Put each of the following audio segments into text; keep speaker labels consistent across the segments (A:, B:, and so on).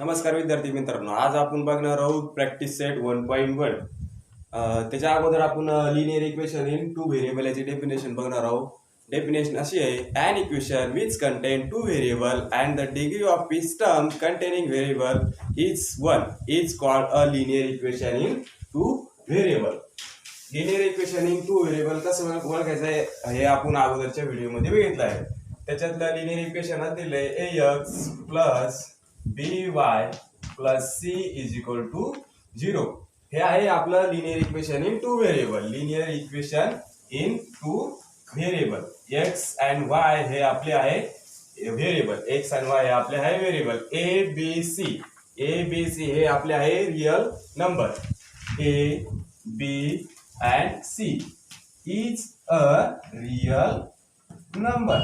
A: नमस्कार विद्यार्थी मित्रांनो, आज आपण बघणार आहोत प्रॅक्टिस सेट 1.1. त्याच्या अगोदर आपण linear equation in two variable याची डेफिनेशन बघणार आहोत. डेफिनेशन अशी आहे: an equation which contain two variable and the degree of each term containing variable is 1 is called a linear equation in two variable. Linear equation in two variable कसं ओळखायचं आहे हे आपण अगोदरच्या व्हिडिओमध्ये बघितलं आहे. त्याच्यातलं लिनियर इक्वेशन दिलंय ax plus by plus c is equal to 0. हे आहे आपलं linear equation in two variable. Linear equation in two variable x and y हे आपले आहे व्हेरिएबल. x अँड y हे आपले आहे व्हेरिएबल. a b c हे आपले आहे real number. a b and c is a real number,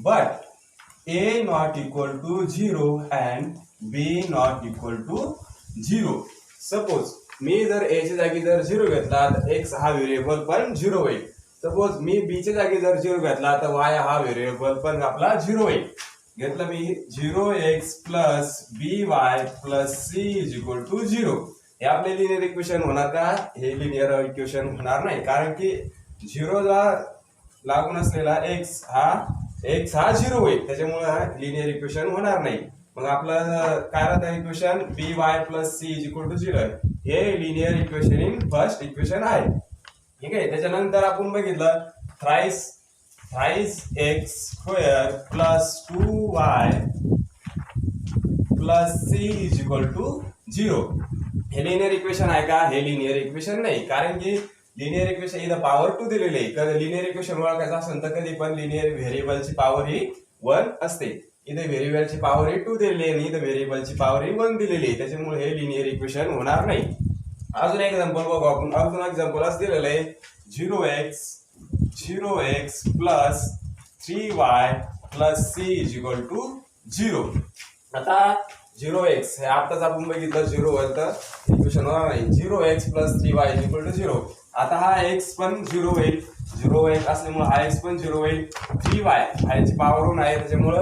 A: but a not equal to 0 and b not equal to 0. Suppose मी जर a च्या जागी जर 0 घेतला तर x हा व्हेरिएबल पण 0 होईल. सपोज मी b च्या जागी जर 0 घेतला तर y हा व्हेरिएबल पण आपला 0 होईल. घेतलं मी 0x plus by plus c is equal to 0. हे आपले लिनियर इक्वेशन होणार का? हे लिनियर इक्वेशन होणार नाही, कारण की 0 ला लागून असलेला x हा 0 होईल. त्याच्यामुळे लिनियर इक्वेशन होणार नाही. मग आपलं काय राहतं equation by plus c is equal to 0 आहे. हे linear equation in first equation आहे. ठीक आहे. त्याच्यानंतर आपण बघितलं thrice x square plus 2y plus c is equal to 0. हे लिनियर इक्वेशन आहे का? हे लिनियर इक्वेशन नाही, कारण की लिनियर इक्वेशन इथं पॉवर 2 दिलेली आहे. तर लिनियर इक्वेशन ओळखायचं असेल तर कधी पण लिनियर व्हेरिएबलची पॉवर ही 1 असते. इथे व्हेरिएबलची पॉवर ही 2 दिलेली आहे आणि इथे व्हेरिएबलची पॉवर ही 1 दिलेली आहे. त्याच्यामुळे हे लिनियर इक्वेशन होणार नाही. अजून एक एक्झाम्पल बघू आपण. अजून एक्झाम्पल असं दिलेलं आहे 0x plus 3y plus c is equal to 0. आता 0x हे आताच आपण बघितलं 0 वर तर इक्वेशन होणार नाही. 0x plus 3y is equal to 0. आता हा x पण 0 होईल. 0x असल्यामुळे हा x पण 0 होईल. 3y ह्याची पॉवर 1 आहे, त्याच्यामुळे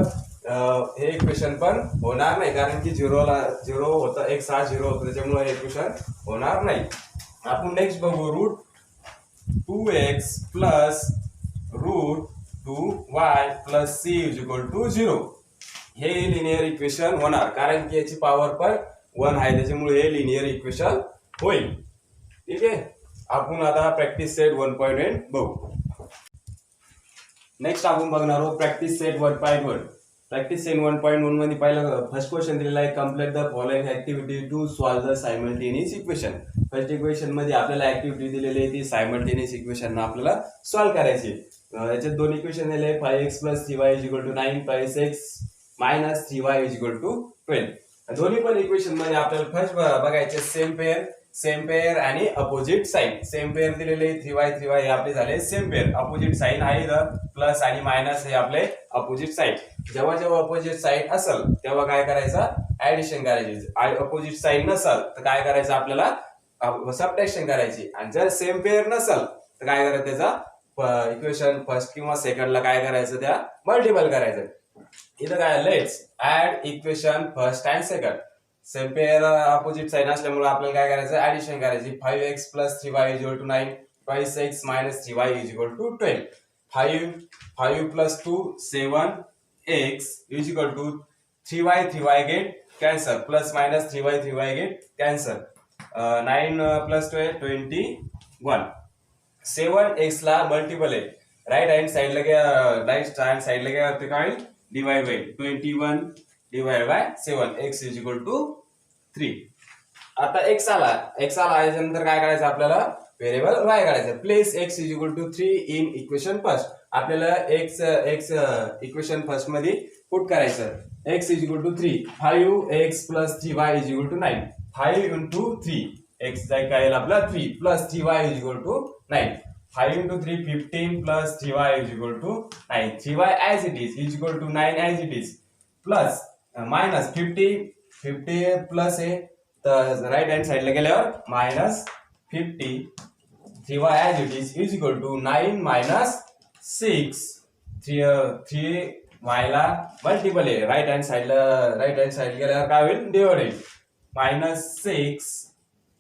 A: हे इक्वेशन पण होणार नाही, कारण की 0 होतं, x हा 0 होतं, त्याच्यामुळे हे इक्वेशन होणार नाही. आपण नेक्स्ट बघू root 2x plus root 2y plus c is equal to 0. हे लिनियर इक्वेशन होणार, कारण की याची पॉवर पण 1 आहे, त्याच्यामुळे हे लिनियर इक्वेशन होईल. ठीक आहे. आपण आता प्रॅक्टिस सेट 1.1 बघू. नेक्स्ट आपण बघणार आहोत प्रॅक्टिस सेट 1.1. प्रॅक्टिस सेट 1.1 मध्ये पहिला फर्स्ट क्वेश्चन दिलेला आहे complete the following activity to solve the simultaneous equation. First equation मध्ये आपल्याला ऍक्टिव्हिटी दिलेली आहे ती सायमल्टेनियस इक्वेशन आपल्याला सॉल्व करायची. याच्यात दोन इक्वेशन दिले 5x plus 3y is equal to 9, 5x minus 3y is equal to 12. दोन्ही पण इक्वेशन मध्ये आपल्याला फर्स्ट बघायचे सेम पेअर आणि अपोजिट साइन. सेम पेअर दिलेले 3y हे आपले झाले सेम पेअर. अपोजिट साइन आहे प्लस आणि मायनस हे आपले अपोजिट साइन. जेव्हा अपोजिट साइन असेल तेव्हा काय करायचं? ऍडिशन करायची. अपोजिट साइन नसेल तर काय करायचं? आपल्याला सबट्रॅक्शन करायची. आणि जर सेम पेअर नसेल तर काय करायचं? त्याचा इक्वेशन फर्स्ट किंवा सेकंडला काय करायचं? त्या मल्टिपल करायचं. इथं काय let's add equation first and second. Same pair opposite sign असल्यामुळे आपल्याला काय करायचं? ऍडिशन करायची. 5x plus 3y is equal to 9, 5x minus 3y is equal to 12. 5 plus 2 7x is equal to 3y get cancel, plus minus 3y get cancel. 9 plus 12 21. 7x ला multiple आहे. Right hand साइडला घ्या ते काय divide by 21 divide by 7 x is equal to 3. आता x आला याच्यानंतर काय करायचं? आपल्याला व्हेरिएबल y काढायचं. Place x is equal to 3 in equation first. आपल्याला x इक्वेशन फर्स्ट मध्ये पुट करायचं. x is equal to 3. 5x plus 3y is equal to 9. 5 into 3 x काय येईल आपला 3 plus 3y is equal to 9. 5 into 3 15 plus 3y is equal to 9. 3y as it is equal to 9 as it is plus minus 50 plus a तर right hand साइडला गेल्यावर minus 50 3y as it is equal to 9 minus 6 3 y ला multiple आहे, right hand side गेल्यावर काय होईल, divide होईल. -6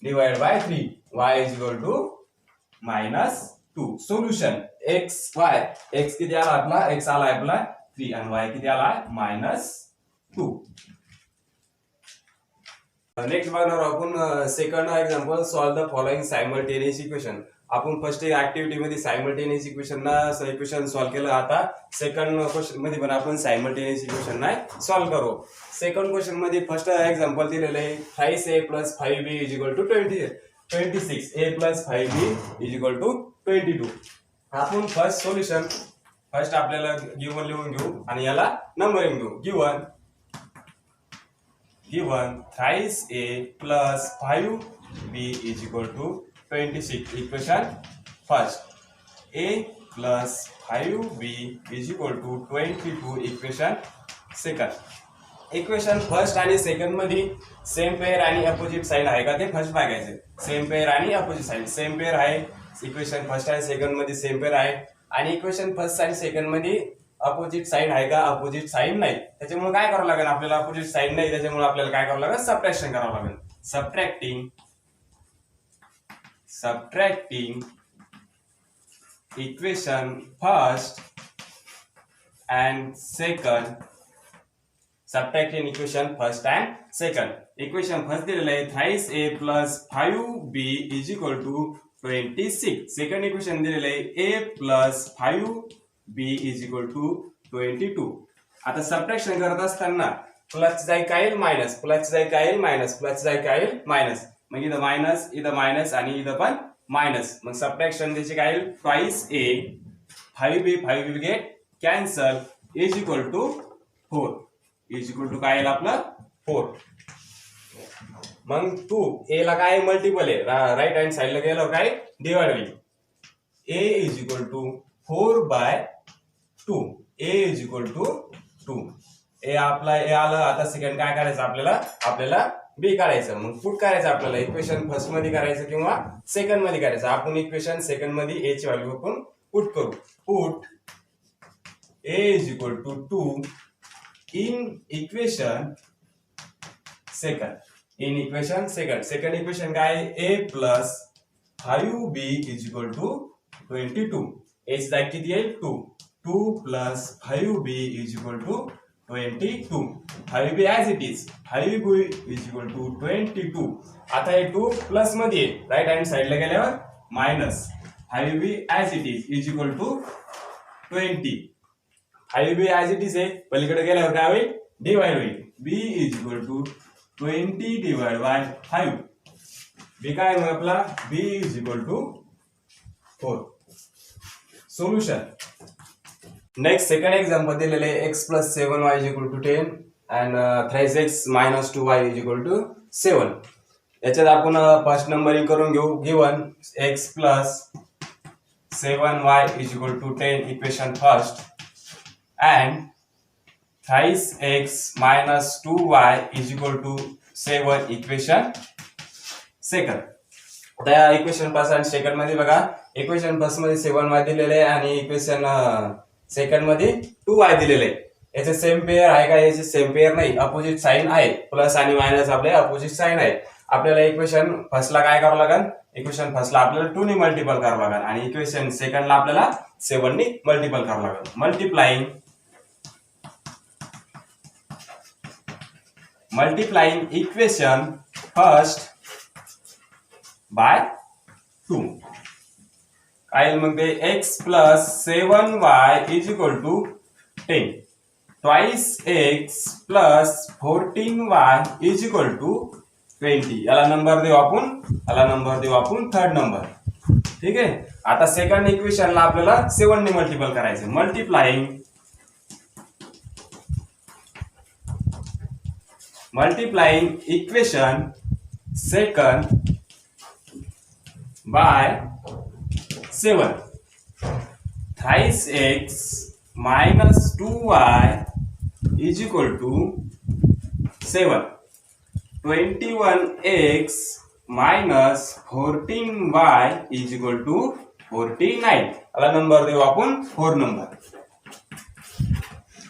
A: divide by 3 y is equal to -2. Solution x y, x किती आला आपला, x आला आपला 3 आणि y किती आला -2. नेक्स्ट बघणार आपण second example, solve the following simultaneous equation. आपण फर्स्ट ऍक्टिव्हिटी मध्ये सायमल्टेनियस इक्वेशन सॉल्व केलं. आता सेकंड क्वेश्चन मध्ये पण आपण सायमल्टेनियस इक्वेशन नाही सॉल्व करू. सेकंड क्वेश्चन मध्ये फर्स्ट एक्झाम्पल दिलेलं आहे, 5a + 5b = 26, a + 5b = 22. आपण फर्स्ट सोल्युशन फर्स्ट आपल्याला गिव्हन लिहून घेऊ आणि याला नंबरिंग घेऊ. Given thrice a + 5b = 26. Equation first, a + 5b = 22. Equation second. Equation first आणि सेकंड मध्ये सेम पेअर आणि अपोजिट साइड आहे का ते फर्स्ट बघायचे. सेम पेअर आणि अपोजिट साइड, सेम पेअर आहे. इक्वेशन फर्स्ट आणि सेकंड मध्ये सेम पेअर आहे आणि इक्वेशन फर्स्ट आणि सेकंड मध्ये अपोजिट साइड आहे का, अपोजिट साइड नाही. त्याच्यामुळे काय करावं लागेल आपल्याला, अपोजिट साइड नाही त्याच्यामुळे आपल्याला काय करावं लागेल, सबट्रॅक्शन करावं लागेल. Subtracting equation first and second. Subtracting equation first and second. Equation first दिलेलं आहे, thrice a + 5b = 26. Second equation दिलेलं आहे, a + 5b = 22. आता सबट्रॅक्शन करत असताना प्लस जाई काय येईल मायनस, प्लस जाई काय येईल मायनस, प्लस जाई काय येईल मायनस. मग इथं मायनस आणि इथं पण मायनस. मग सबट्रॅक्शन द्यायचे काय येईल, twice a 5b get cancel = 4 = काय येईल आपलं 4. मग 2 a ला काय मल्टिपल आहे, राईट हँड साइडला गेल्यावर काय डिवाइड होईल. a = 4/2. a = 2. ए आपला ए आलं. आता सेकंड काय करायचं आपल्याला बी काढायचं. मग पुट करायचं आपल्याला, इक्वेशन फर्स्ट मध्ये करायचं किंवा सेकंड मध्ये करायचं. आपण इक्वेशन सेकंड मध्ये ए ची व्हॅल्यू आपण पुट करू. Put a = 2 in equation second. Second equation काय, a + 5b = 22. a ची जागा किती येईल 2. 2 + 5b = 22. 5b as it is, 5b = 22. आता हे 2 प्लस मध्ये राईट हँड साइडला गेल्यावर minus. 5b as it is = 20. 5b as it is आहे, पलीकडे गेल्यावर काय होईल, डिवाइड होईल. b = 20 divide by 5. b काय मग आपला, b = 4. Solution. Next second example दिलेले, x + 7y = 10 and thrice x - 2y = 7. याच्यात आपण फर्स्ट नंबरिंग करून घेऊ. Given x + 7y = 10 equation first and thrice x - 2y = 7 equation second. आता इक्वेशन फर्स्ट आणि सेकंड मध्ये बघा, इक्वेशन फर्स्ट मध्ये 7y दिलेले आहे आणि इक्वेशन सेकंड मध्ये 2y दिलेले आहे. याचे सेम पेअर आहे का, याचे सेम पेअर नाही, अपोजिट साइन आहे. प्लस आणि मायनस आपले अपोजिट साइन आहे. आपल्याला इक्वेशन फर्स्टला काय करावं लागेल, इक्वेशन फर्स्टला आपल्याला 2 ने मल्टिपल करावं लागेल आणि इक्वेशन सेकंडला आपल्याला 7 ने मल्टिपल करावं लागेल. Multiplying equation first by 2. काय मग ते x + 7y = 10. twice x + 14y = 20. याला नंबर देऊ आपण थर्ड नंबर. ठीक आहे. आता सेकंड इक्वेशनला आपल्याला 7 ने मल्टिपल करायचं. Multiplying equation second bye 7. thrice x - 2y = 7. 21x - 14y = 49. याला नंबर देऊ आपण 4 नंबर.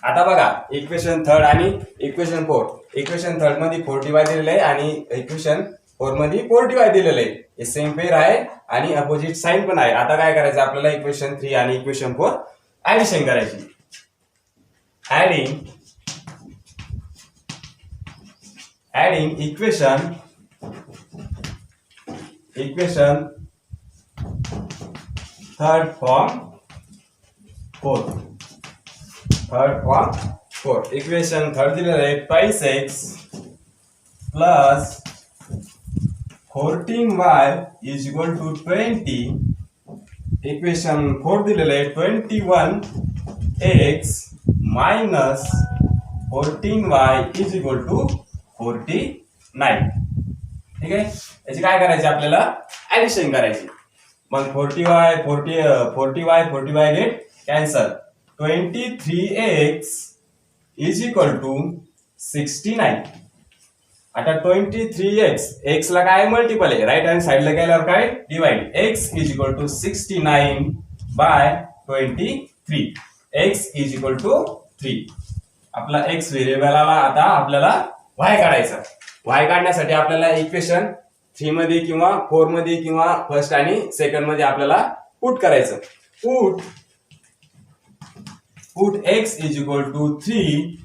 A: आता बघा इक्वेशन थर्ड आणि इक्वेशन फोर्थ. इक्वेशन थर्ड मध्ये 40y दिलेलं आहे आणि इक्वेशन फोर मध्ये 40y दिलेलं आहे. हे सेम पेअर आहे आणि अपोजिट साइन पण आहे. आता काय करायचं आपल्याला इक्वेशन 3 आणि इक्वेशन 4 ऍडिशन करायची. Adding equation third form fourth. Equation third दिलेलं आहे 22x plus 14y is equal to 20. Equation fourth दिलेलं आहे 21x minus 14y is equal to 49. ठीक आहे. याची काय करायची आपल्याला ऍडिशन करायची. मग 40y get cancel. 23x is equal to 69. आता 23x ला काय मल्टिपल आहे राईट हँड साइडला गेल्यावर काय divide. x is equal to 69 by 23. x is equal to 3. आपला x व्हेरिएबल आला. आता आपल्याला y काढायचा. y काढण्यासाठी आपल्याला इक्वेशन 3 मध्ये किंवा 4 मध्ये किंवा फर्स्ट आणि सेकंड मध्ये आपल्याला पुट करायचं. Put x is equal to 3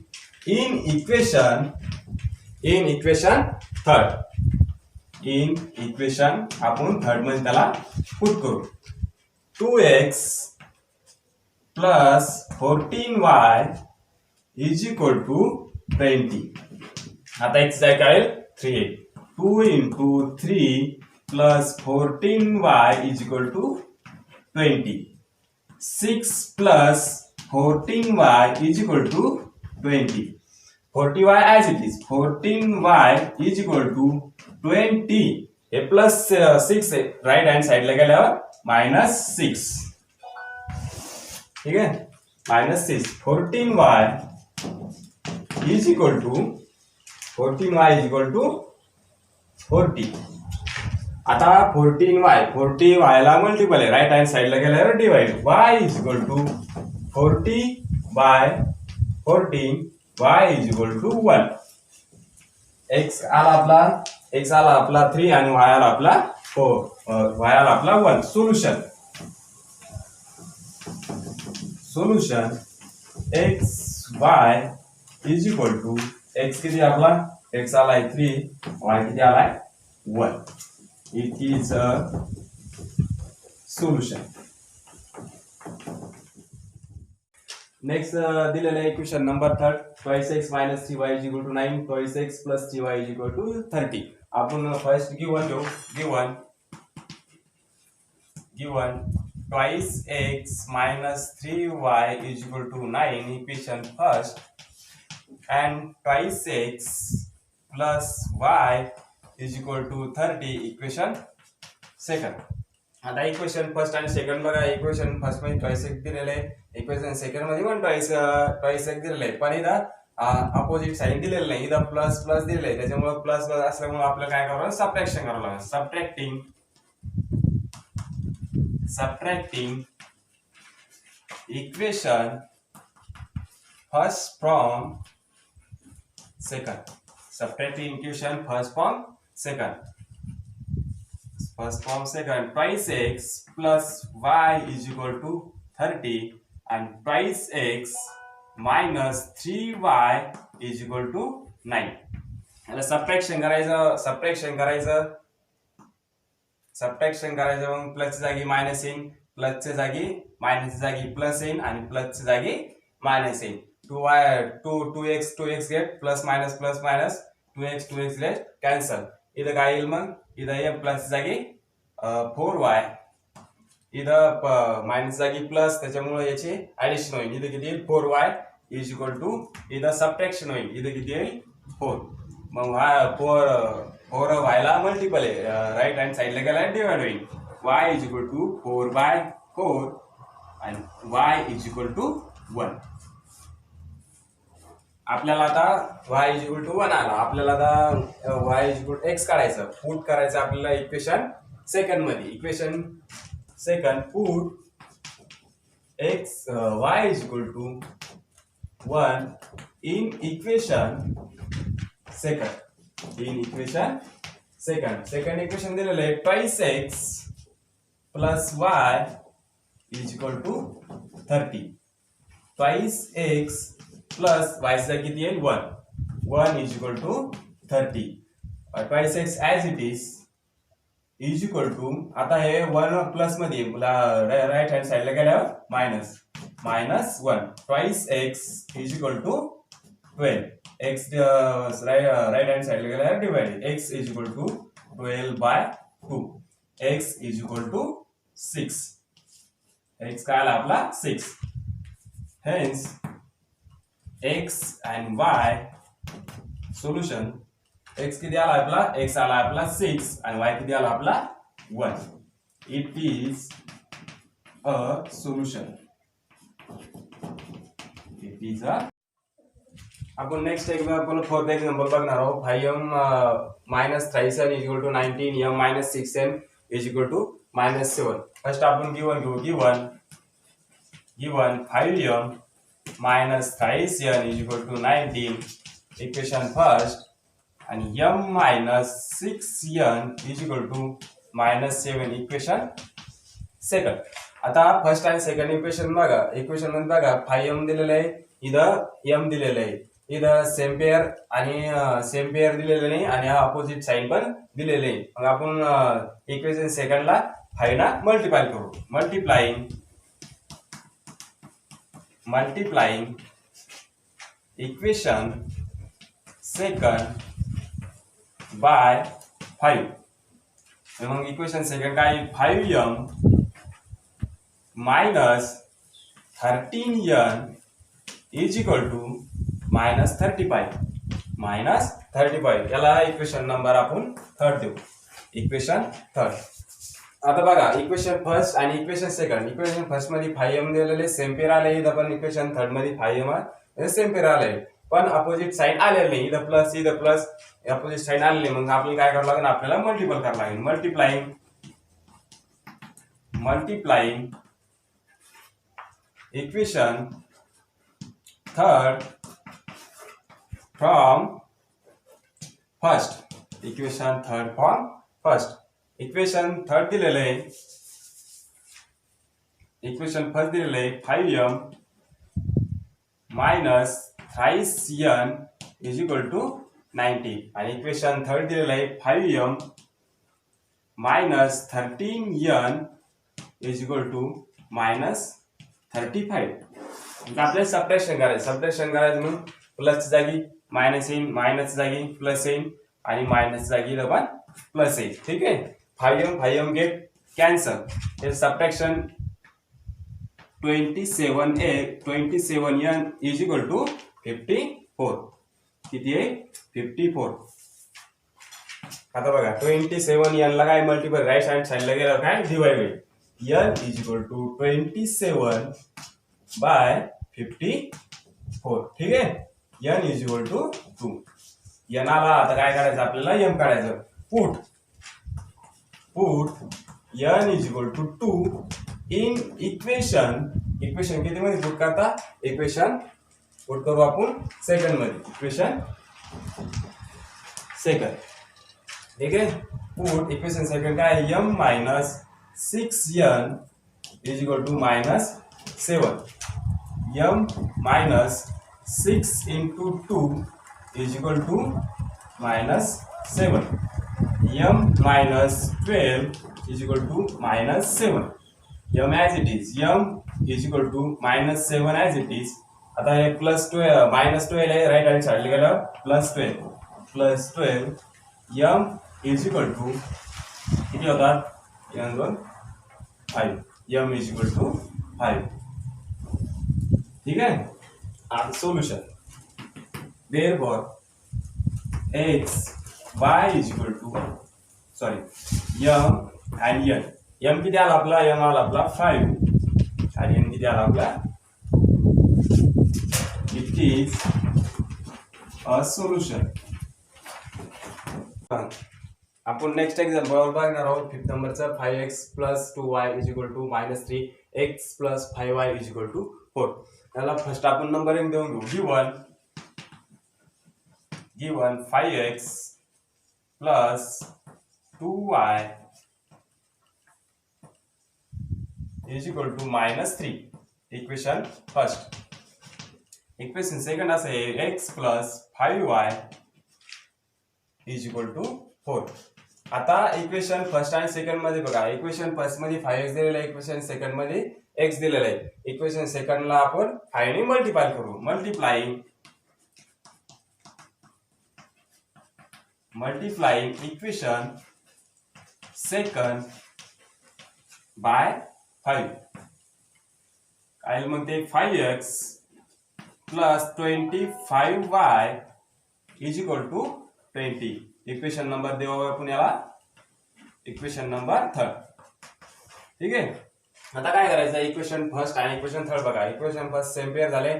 A: in equation third. In equation आपण थर्ड मध्ये त्याला पुट करू. 2x plus 14y is equal to 20. आता x काय कळेल 3. 2 into 3 plus 14y is equal to 20. 6 plus 14y is equal to 20. 40y as it is. 14y is equal to 20. A plus 6 right hand side ला गेल्यावर minus 6. ठीक है. minus 6. 14y is equal to 40. आता 40y ला multiple आहे right hand साइडला गेल्यावर divide. y is equal to 40 by 14. y is equal to 1. x आला आपला 3 आणि y आला आपला 4. y आला आपला 1. Solution x y is equal to x किती आपला x आलाय 3, y किती आलाय 1. It is a solution. Next दिलेलं आहे equation number third. 22x minus 3y is equal to 9. 22x plus 3y is equal to 30. आपण फर्स्ट गिवन घेऊ. Given 22x minus 3y is equal to 9 equation first and 22x plus y is equal to 30 equation second. आता equation first आणि second बघा. Equation first मध्ये 22x दिलेलं आहे. Equation second मध्ये पण 22x दिलेलं आहे. पण इथं अपोजिट साइन दिलेलं नाही. इथं प्लस दिलेलं आहे. त्याच्यामुळे प्लस असल्यामुळे आपल्याला काय करावं सबट्रॅक्शन करावं लागेल. Subtracting equation first from second. Subtracting equation first from second. 22x plus y is equal to 30 and 22x minus 3y is equal to 9. आता सबट्रॅक्शन करायचं मग प्लसच्या जागी मायनस येईन, प्लसच्या जागी मायनसच्या जागी प्लस येईन आणि प्लसच्या जागी मायनस येईन. 2x gate plus minus 2x get cancel. इथं काय येईल मग इथं ये प्लस जागी 4y, इथं मायनस जागी प्लस, त्याच्यामुळे याची ऍडिशन होईल. इथं किती येईल 4y इज इक्वल टू, इथं सबट्रॅक्शन होईल. इथं किती येईल 4. मग 4 व्हायला मल्टिपल आहे राईट हँड साइडला गेला डिवाइड होईल. y इज इक्वल टू 4/4 आणि y इज इक्वल टू 1. आपल्याला आता y इज इक्वल टू 1 आला. आपल्याला आता y is equal to x काढायचं, पुट करायचं आपल्याला इक्वेशन सेकंड मध्ये. Equation second put x y is equal to 1 in equation second. In equation second equation दिलेलं आहे twice x plus y is equal to 30. twice x plus y चा किती येईल 1 is equal to 30. twice x as it is equal to, आता हे 1 plus मध्ये right hand साइडला गेल्यावर minus 1. twice x is equal to 12. x right hand साइडला गेल्यावर divide. x is equal to 12 by 2. x is equal to 6. x काय आला आपला 6. hence x and y solution. x किती आला आपला? x आला आपला 6 आणि y किती आला आपला 1. It is a solution. It is a. आपण नेक्स्ट एक्झाम्पल फोर्थ एक्झाम्पल बघणार आहोत. 5m minus 37 is equal to 19. m minus 6m is equal to minus 7. First आपण गिवन घेऊ. Given 5m minus 37 is equal to 19. Equation first. आणि m minus 6n is equal to minus 7. Equation second. आता first आणि second equation बघा. Equation मध्ये बघा 5m दिलेलं आहे, इथं m दिलेलं आहे, इथं सेम पेअर दिलेलं नाही आणि अपोजिट साइन पण दिलेले आहे. मग आपण इक्वेशन सेकंडला 5 ना मल्टिप्लाय करू. Multiplying equation second bye 5. मग इक्वेशन सेकंड काय? 5m minus 13n is equal to minus 35. याला इक्वेशन नंबर आपण थर्ड देऊ. Equation third. आता बघा इक्वेशन फर्स्ट आणि इक्वेशन सेकंड. इक्वेशन फर्स्ट मध्ये 5m दिलेले सेम पेअर आले, इथं पण इक्वेशन थर्ड मध्ये 5m सेम पेअर आले पण अपोजिट साइन आलेले नाही. इथं प्लस अपोजिट साइन आलेले. मग आपल्याला काय करावं लागेल? आपल्याला मल्टिपल करावं लागेल. Multiplying equation third from first. Equation third from first. Equation third दिलेलं आहे. इक्वेशन फर्स्ट दिलेलं आहे 5m minus 3n is equal to 90. आणि इक्वेशन थर्ड दिलेलं आहे 5m minus 13n is equal to minus 35. आपल्याला सबट्रॅक्शन करायचं म्हणून प्लस जागी मायनस येईल, मायनस जागी प्लस येईल आणि मायनस जागी पण प्लस येईल. ठीक आहे. 5m get cancel. हे subtraction 27n is equal to 54. किती आहे? 54. आता बघा 27n ला काय मल्टिपल राईट हँड साइडला गेल्यावर काय डिवाइड होईल. n is equal to 27 by 54. ठीक आहे. n is equal to 2. n आला. आता काय करायचं आपल्याला? m काढायचं. Put n is equal to 2 in equation किती मध्ये पुट करता? इक्वेशन पुट करू आपण सेकंड मध्ये. Equation second. ठीक आहे. पुट इक्वेशन सेकंड काय? m minus 6n is equal to minus 7. m minus 6 into 2 is equal to minus 7. m minus 12 is equal to minus 7. m as it is. m is equal to minus 7 as it is. आता हे plus 12 minus 12 आहे, right hand साइडला गेलं plus 12 m is equal to किती होतात? 5. m is equal to 5. ठीक आहे. आता solution. therefore x y is equal to m and n. m किती आला आपला? m आला आपला 5 आणि n किती आला आपला? It is a solution. आपण नेक्स्ट एक्झाम्पल बघणार आहोत. फिफ्थ नंबरचा 5x plus 2y is equal to minus 3x plus 5y is equal to 4. त्याला फर्स्ट आपण नंबरिंग देऊन घेऊ. Given 5x plus 2y is equal to -3. Equation first. Equation second असं आहे x plus 5y is equal to 4. आता equation first आणि second मध्ये बघा, इक्वेशन फर्स्ट मध्ये 5x दिलेला आहे, इक्वेशन सेकंड मध्ये x दिलेला आहे. इक्वेशन सेकंडला आपण 5 ने मल्टिप्लाय करू. मल्टिप्लाइंग इक्वेशन सेकंड बाय 5 काय मग ते 5x plus 25y is equal to 20. Equation number देऊ आपण याला इक्वेशन नंबर 3. ठीक आहे. आता काय करायचं, इक्वेशन फर्स्ट आणि इक्वेशन थर्ड बघा. इक्वेशन फर्स्ट सेम पेअर झाले,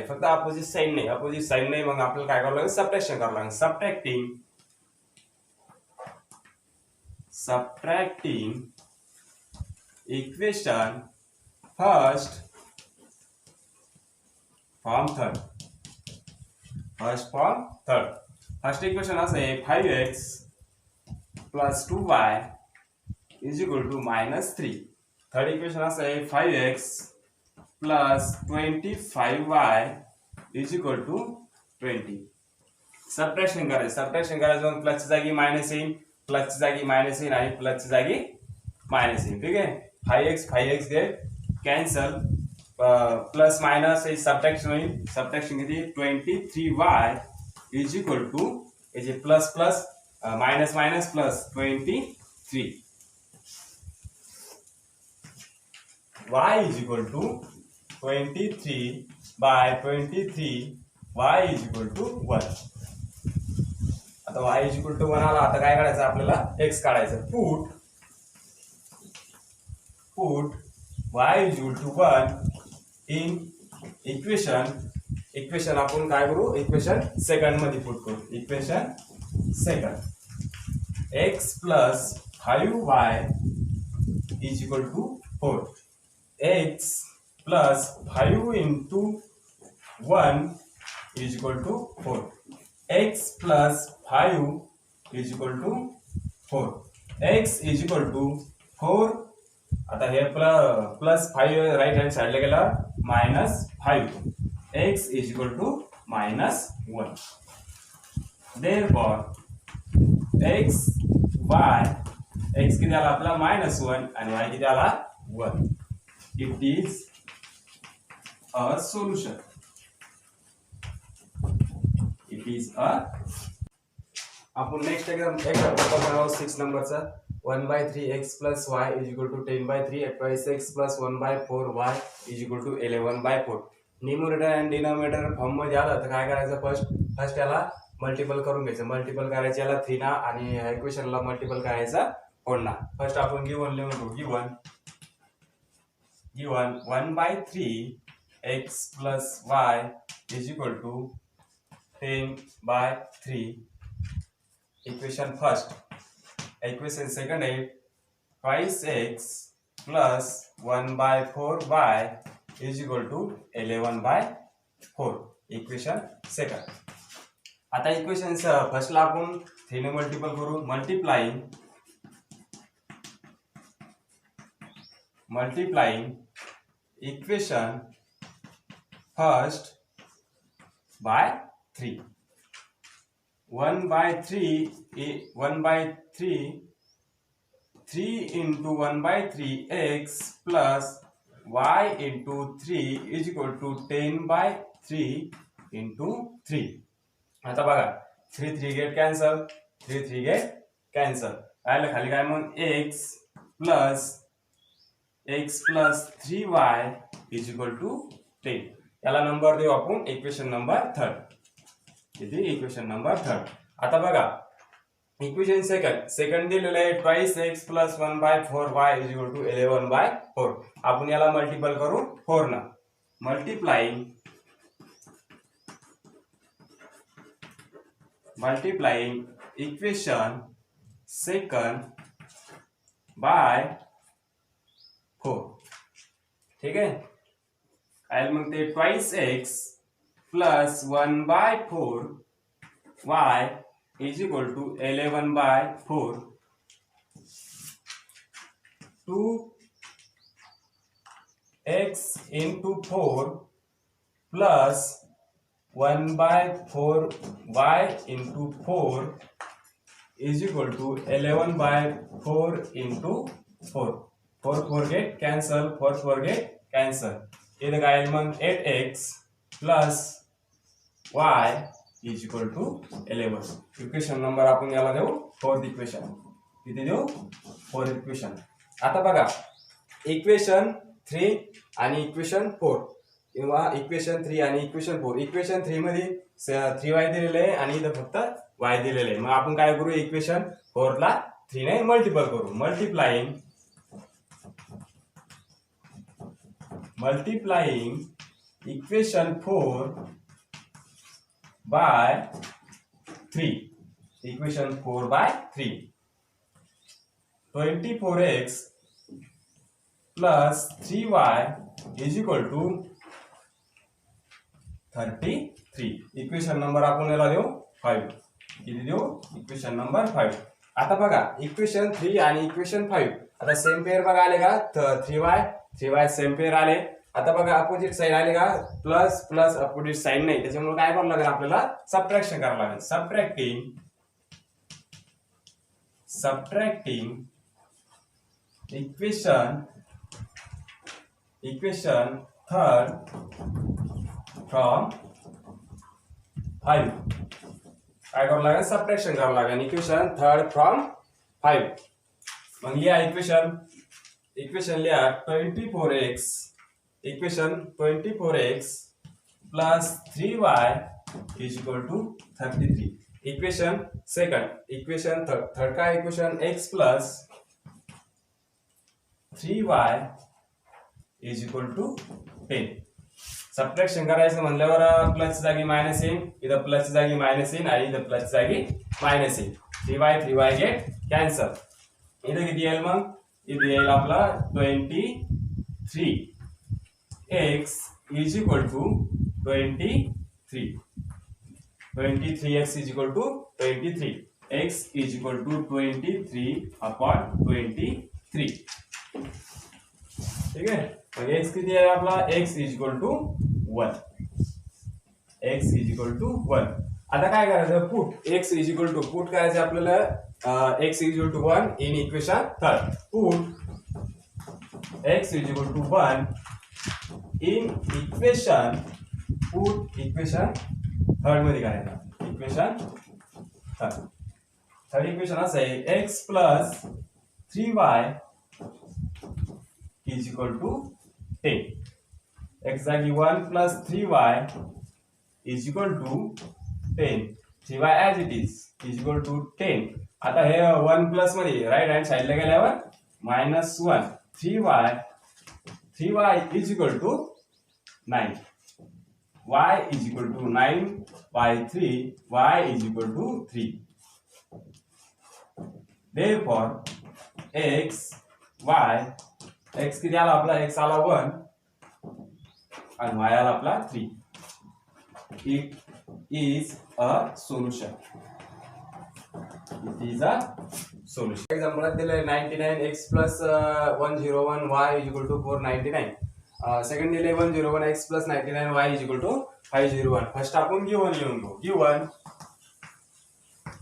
A: फक्त अपोजिट साइन नाही. मग आपल्याला काय करावं लागेल, सबट्रॅक्शन करावं लागेल. Subtracting equation first from third. First equation असं आहे 5x plus 2y is equal to -3. Third equation असं आहे 5x plus 25y is equal to 20. Subtraction करायचं प्लसच्या जागी मायनस येईल, प्लसच्या जागी मायनस येईल आणि प्लसच्या जागी मायनस येईल. ठीक आहे. 5x gate cancel, plus minus हे सबट्रॅक्शन होईल. सबट्रॅक्शन किती 23y is equal two plus plus minus minus plus 23. y is equal to 23/23 y is equal to 1. आता y is equal to 1 आला. आता काय करायचं आपल्याला, x काढायचं. Put y is equal to 1 in equation आपण काय करू, इक्वेशन सेकंड मध्ये पुट करू. Equation second x plus 5y is equal to 4. x plus 5 into 1 is equal to 4. x plus 5 is equal to 4. x is equal to 4. आता हे plus 5 right hand साइडला गेला -5. x is equal to -1. Therefore x किती आला आपला -1 आणि y किती आला 1. It is a solution. आपण नेक्स्ट एक्झाम्पल 6 नंबरचा 1/3x plus y is equal to 10/3 x plus 1/4y is equal to 11/4. Numerator आणि डिनॉमिनेटर फॉर्म मध्ये आलं तर काय करायचं, फर्स्ट याला मल्टिपल करून घ्यायचं. मल्टिपल करायचं याला 3 ना आणि ह्या इक्वेशनला मल्टिपल करायचा 4 ना. फर्स्ट आपण गिवन लिहून घेऊ. given 1/3 x plus y is equal to 10/3. Equation first. Equation second is twice x plus 1/4y is equal to 11/4. Equation second. आता इक्वेशन फर्स्टला आपण 3 ने मल्टिपल करू. Multiplying equation first by 3. 1/3 3 into 1/3 x plus y into 3 is equal to 10/3 into 3. आता बघा 3 get cancel, 3 get cancel. राहिलं खाली काय मग x plus 3y is equal to 10. याला नंबर देऊ आपण इक्वेशन नंबर 3. किती इक्वेशन नंबर 3. आता बघा इक्वेशन सेकंड दिलेलं आहे twice x plus 1/4y is equal to 11/4. आपण याला मल्टिपल करू 4 ना. Multiplying equation second by 4. ठीक है. आणि मग ते twice x plus 1/4 y is equal to 11/4 2 x into 4 plus 1/4 y into 4 is equal to 11/4 into 4. 4 get cancel, 4 get cancel. इधर काय मग 8x plus y is equal to 11. Equation number आपण याला देऊ फोर्थ इक्वेशन. किती देऊ? Fourth equation. आता बघा इक्वेशन 3 आणि इक्वेशन 4 किंवा इक्वेशन 3 आणि इक्वेशन 4. इक्वेशन 3 मध्ये 3y दिलेले आहे आणि इथं फक्त y दिलेले आहे. मग आपण काय करू इक्वेशन 4 ला 3 ने मल्टिपल करू. Multiplying equation 4 by 3. Equation 4 by 3. 24x plus 3y is equal to 33. Equation number आपण याला देऊ 5. किती देऊ? Equation number 5. आता बघा इक्वेशन 3 आणि इक्वेशन 5 आता सेम पेअर बघा आले का? 3y सेम पेअर आले. आता बघा अपोजिट साइड आले का? प्लस प्लस अपोजिट साइड नाही, त्याच्यामुळे काय करावं लागेल आपल्याला? सबट्रॅक्शन करावं लागेल. Subtracting equation third from 5. काय करावं लागेल? सबट्रॅक्शन करावं लागेल. Equation third from 5. मग लिहा इक्वेशन लिहा 24x equation 24x plus 3y is equal to 33. Equation second equation third का equation x plus 3y is equal to 10. Subtraction करायचं म्हणल्यावर प्लसच्या जागी मायनस येईल, इथं प्लसच्या जागी मायनस येईल आणि इथं प्लसच्या जागी मायनस येईल. 3y get cancel. इथं किती येईल मग? इथे येईल आपला 23. x is equal to 23. 23x is equal to 23. x is equal to 23/23. ठीक आहे. मग x किती आहे आपला? x is equal to 1. x is equal to 1. आता काय करायचं? x is equal to put करायचं आपल्याला. x is equal to 1 in equation third. x is equal to 1 in equation third मध्ये करायचं. इक्वेशन थर्ड इक्वेशन असं आहे x plus 3y is equal to 10. x जागी 1 plus 3y is equal to 10. 3y as it is equal to 10. आता हे 1 plus मध्ये right hand साइडला गेल्यावर -1. 3y is equal to 9. y is equal to 9/3. y is equal to 3. Therefore x किती आला आपला? x आला 1 आणि y आला आपला 3. It is a solution. Example दिले 99x plus 101 y is equal to 499. Second दिले 101 x plus 99 y is equal to 501. First आपण गिवन लिहून घेऊ.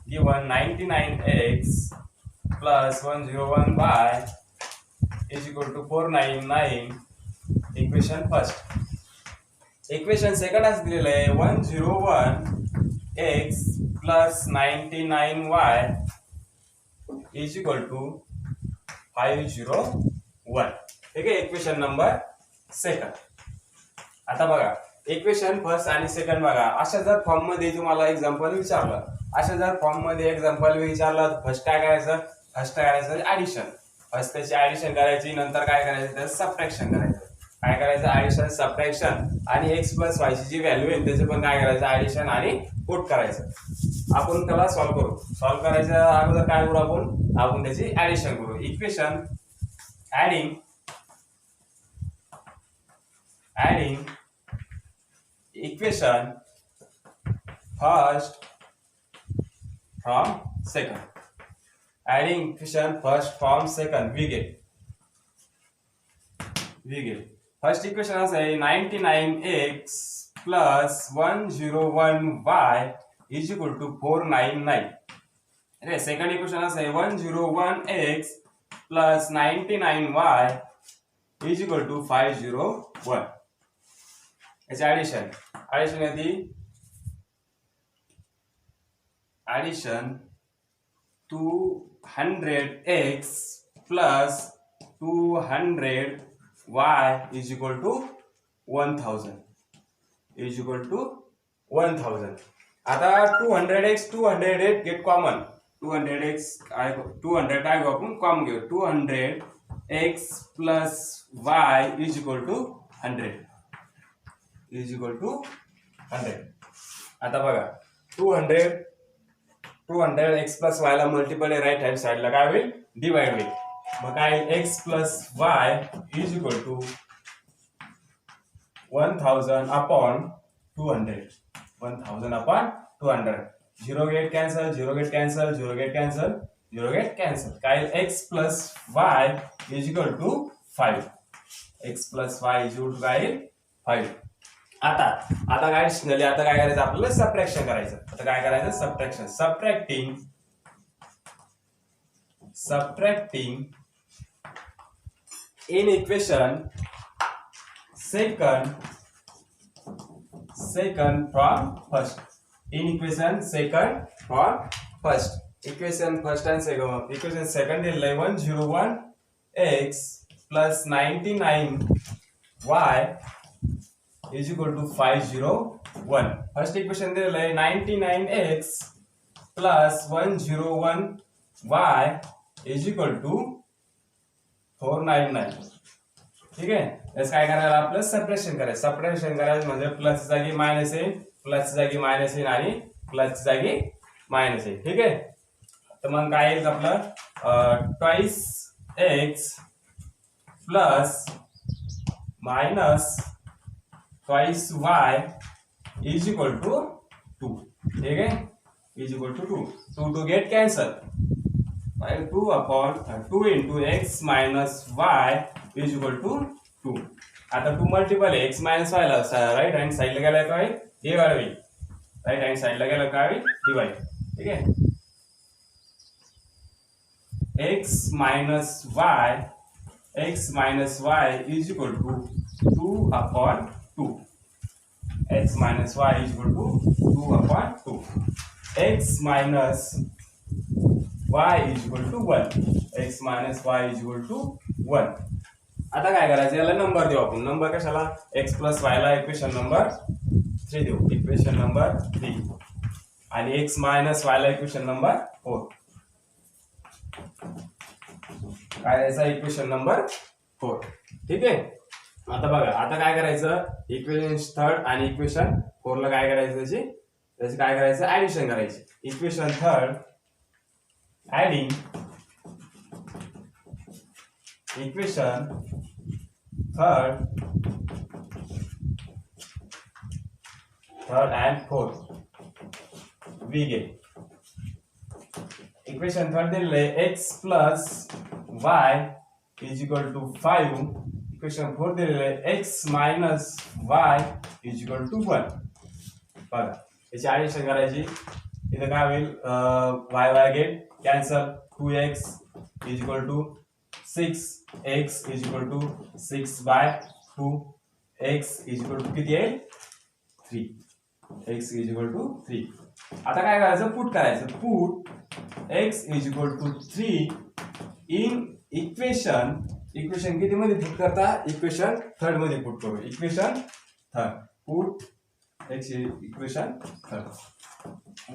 A: Given 99x plus 101 y is equal to 499. Equation first. Equation second असं दिलेलं आहे 101x plus 99y is equal to 501. ठीक आहे. Equation number second. आता बघा इक्वेशन फर्स्ट आणि सेकंड बघा. अशा जर फॉर्म मध्ये तुम्हाला एक्झाम्पल विचारलं, फर्स्ट काय करायचं? ऍडिशन. फर्स्ट त्याची ऍडिशन करायची, नंतर काय करायचं? त्याचं सबट्रॅक्शन करायचं. काय करायचं? ऍडिशन, सबट्रॅक्शन आणि x प्लस y ची जी व्हॅल्यू आहे त्याचं पण काय करायचं? ऍडिशन आणि पुट करायचं. आपण त्याला सॉल्व्ह करू. सॉल्व्ह करायच्या अगोदर काय करू? आपण त्याची ऍडिशन करू. Equation adding adding equation first from second. Adding equation first from second, we get first equation as a 99x plus 101y is equal to 499. Okay, second equation as a 101x plus 99y is equal to 501. It's addition is the addition 200x plus 200y is equal to 1000 is equal to 1000. आता 200x 200 get common. 200x 200 काय घेऊ आपण common घेऊ. 200x plus y is equal to 100 is equal to 100. आता बघा 200x plus y ला multiple आहे right hand साइडला काय होईल डिवाइड होईल. मग काय x plus y is equal to 1000 upon 200. 1000 upon 200. 0 get cancel, 0 get cancel, 0 get cancel, 0 get cancel. काय x plus y is equal to 5. x plus y is equal to काय 5. आता काय ऍडिशनली आता काय करायचं आपल्याला सबट्रॅक्शन करायचं. आता काय करायचं subtraction. Subtracting in equation second from first. In equation second from first. Equation first and second. Equation second is 101x plus 99y is equal to 501. First equation is 99x plus 101y is equal to 499. ठीक आहे. यास काय करायला आपलं subtraction करायचं म्हणजे plus जागी minus येईल, प्लस जागी मायनस येईल आणि प्लस जागी मायनस येईल. ठीक आहे. तर मग काय येईल आपलं twice x plus minus twice y is equal to 2. ठीक आहे. Is equal to 2. 2 get cancel. 2 upon 2 into x minus y is equal to 2. आता 2 मल्टिपल आहे x minus y ला राईट हँड साइडला गेला काय डिवाइड होईल. राईट हँड साइडला गेला काय डिवाइड. ठीक आहे. x minus y is equal to 2 upon 2. x minus y is equal to 2 upon 2. x minus y is equal to 1. x minus y is equal to 1. आता काय करायचं याला नंबर देऊ आपण. नंबर कशाला x plus y ला equation number 3 देऊ. Equation number 3 आणि x minus y ला इक्वेशन नंबर 4. काय याचा इक्वेशन नंबर 4. ठीक आहे. आता बघा आता काय करायचं इक्वेशन थर्ड आणि इक्वेशन 4 ला काय करायचं त्याची काय करायचं ऍडिशन करायची. Equation third adding equation third and fourth we get equation third दिले x plus y is equal to 5. equation fourth दिले x minus y is equal to 1. बघा याची ऍडिशन करायची. इथे काय होईल y get cancel. 2x is equal to 6, x is equal to 6 by 2, x is equal to किती आहे 3. x is equal to 3. आता काय करायचं पुट करायचं. Put x is equal to 3 in equation किती मध्ये पुट करता इक्वेशन थर्ड मध्ये पुट करू. Equation third put x equation third.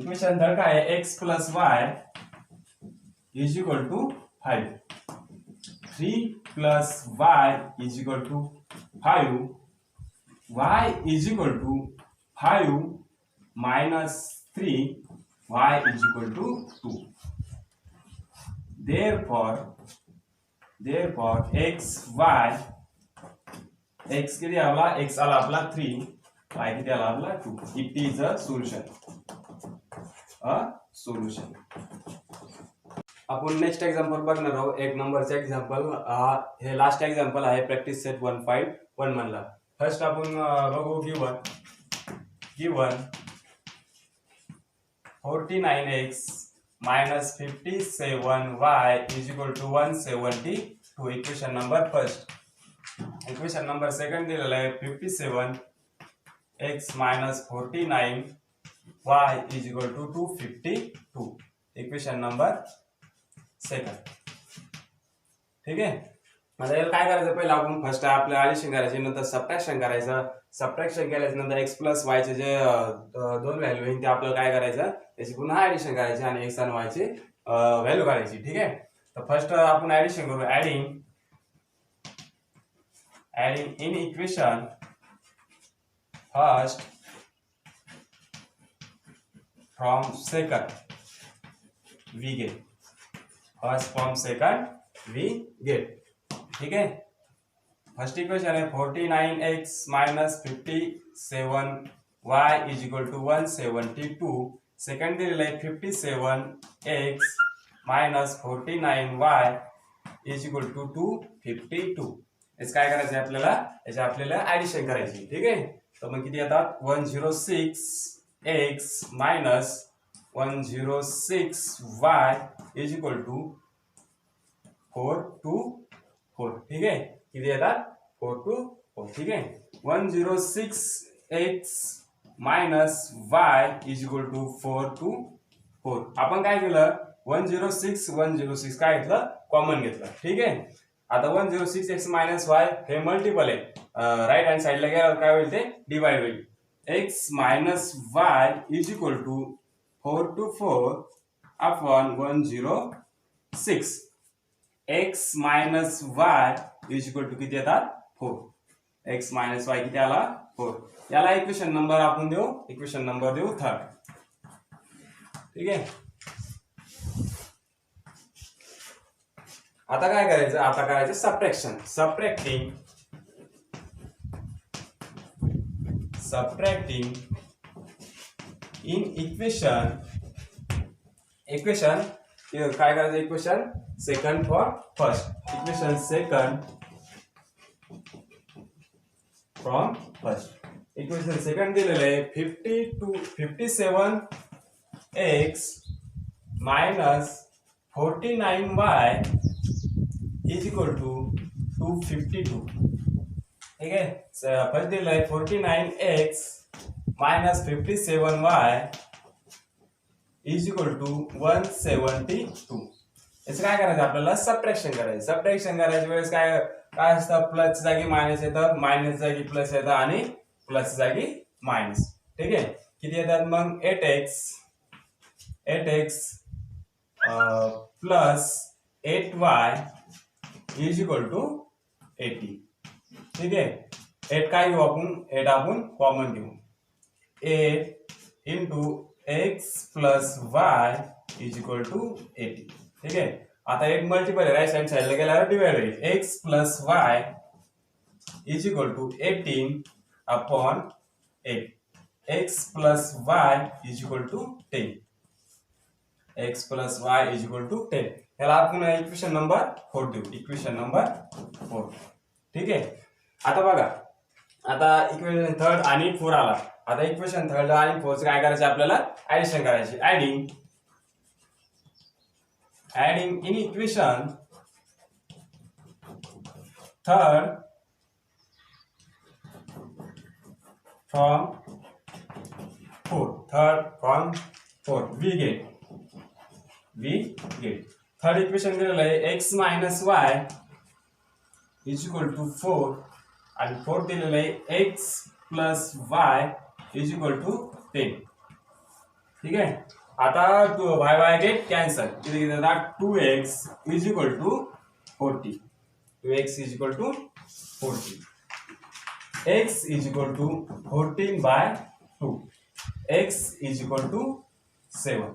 A: Equation third काय आहे x plus y is equal to 5. 3 plus y is equal to 5. y is equal to 5 minus 3. y is equal to 2. Therefore x y x किती आला, x आला आपला 3, y किती आला आपला 2. It is a solution. आपण नेक्स्ट एक्झाम्पल बघणार आहोत. एक नंबरचा एक्झाम्पल. हे लास्ट एक्झाम्पल आहे प्रॅक्टिस सेट 1.1 मधला. फर्स्ट आपण बघू given 49x minus 57y is equal to 172. Equation number first. Equation number second दिलेला आहे 57x minus 49y is equal to 252. Equation number second. ठीक आहे. आता याला काय करायचं, पहिला आपण फर्स्ट आपल्या ऍडिशन करायची, नंतर सबट्रॅक्शन करायचं. सबट्रॅक्शन केल्याच्या नंतर x प्लस y चे जे दोन व्हॅल्यू आहेत ते आपल्याला काय करायचं, त्याची पुन्हा ऍडिशन करायची आणि x आणि y ची व्हॅल्यू काढायची. ठीक आहे. तर फर्स्ट आपण ऍडिशन करू. Adding in equation first from second we get. First from second we get. ठीक है. फर्स्ट इक्वेशन है 49x minus 57y is equal to 172. Second दिलेला आहे 57x minus 49y is equal to 252. इस काय करायचं आहे आपल्याला, याचे आपल्याला ऍडिशन करायची. ठीक आहे. तर मग किती येतात, 106x minus 106y is equal to 424. ठीक आहे. किती येतात, 424. ठीक आहे. 106x minus y is equal to 424. आपण काय केलं, 106 काय घेतलं, कॉमन घेतलं. ठीक आहे. आता 106x minus y हे मल्टिपल आहे, राईट हँड साइडला गेल्यावर काय होईल, ते डिवाइड होईल. x minus y is equal to 424 upon 106. x minus y is equal to किती येतात, 4. x minus y किती आला, 4. याला इक्वेशन नंबर आपण देऊ, इक्वेशन नंबर देऊ थर्ड. ठीक आहे. आता काय करायचं, आता करायचं सबट्रॅक्शन. सबट्रॅक्टिंग इन इक्वेशन काय करायचं, equation second for first. Equation second from first. Equation second दिलेलं आहे 57x minus 49y is equal to 252. ठीक आहे. फर्स्ट दिलेलं आहे 49x minus 57y is equal to 172. याचं काय करायचं, आपल्याला सबट्रॅक्शन करायचं. सबट्रॅक्शन करायच्या वेळेस काय काय असतं, प्लस जागी मायनस येतं, मायनस जागी प्लस येतं आणि प्लस जागी मायनस. ठीक आहे. किती येतात मग, 8x plus 8y is equal to 80. ठीक आहे. 8 काय घेऊ आपण, 8 आपण कॉमन घेऊ. 8 into x plus y is equal to 80. ठीक आहे. आता 8 मल्टिपल आहे, राईट हँड साइडला गेल्यावर डिवाइड होईल. x plus y is equal to 18 upon 8. x plus y is equal to 10. x plus y is equal to 10. याला आपण इक्वेशन नंबर 4 देऊ. Equation number 4. ठीक आहे. आता बघा, आता इक्वेशन थर्ड आणि 4 आला. आता इक्वेशन थर्ड आणि 4 काय करायचं, आपल्याला ऍडिशन करायची. Adding in equation third from 4 we get third equation दिलेलं आहे x minus y is equal to 4 आणि 4 दिलेलं आहे x plus y is equal to 10. ठीक आहे. आता y गेट कॅन्सल. किती येतात, 2x is equal to 40. 2x is equal to 40. x is equal to 14/2. x is equal to 7.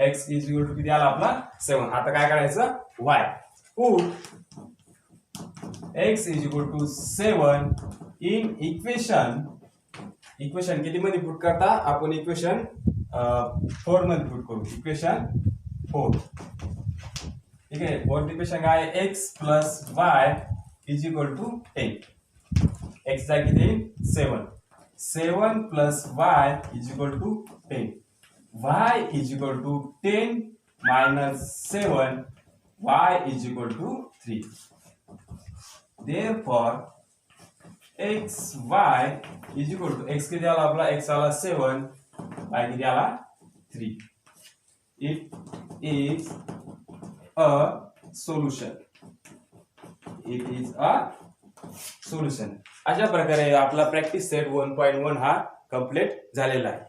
A: x is equal to किती आला आपला, 7. आता काय करायचं, y put x is equal to 7 in equation किती मध्ये पुट करता आपण इक्वेशन 4 मध्ये पुट करू इक्वेशन 4 ठीक आहे फोर्थ इक्वेशन काय आहे x plus y is equal to 10 x चा किती 7 plus y is equal to 10 y is equal to 10 minus 7 y is equal to 3 therefore x y is equal to x किती आला आपला x आला 7 y किती आला 3 it is a solution अशा प्रकारे आपला प्रॅक्टिस सेट 1.1 हा कंप्लीट झालेला आहे.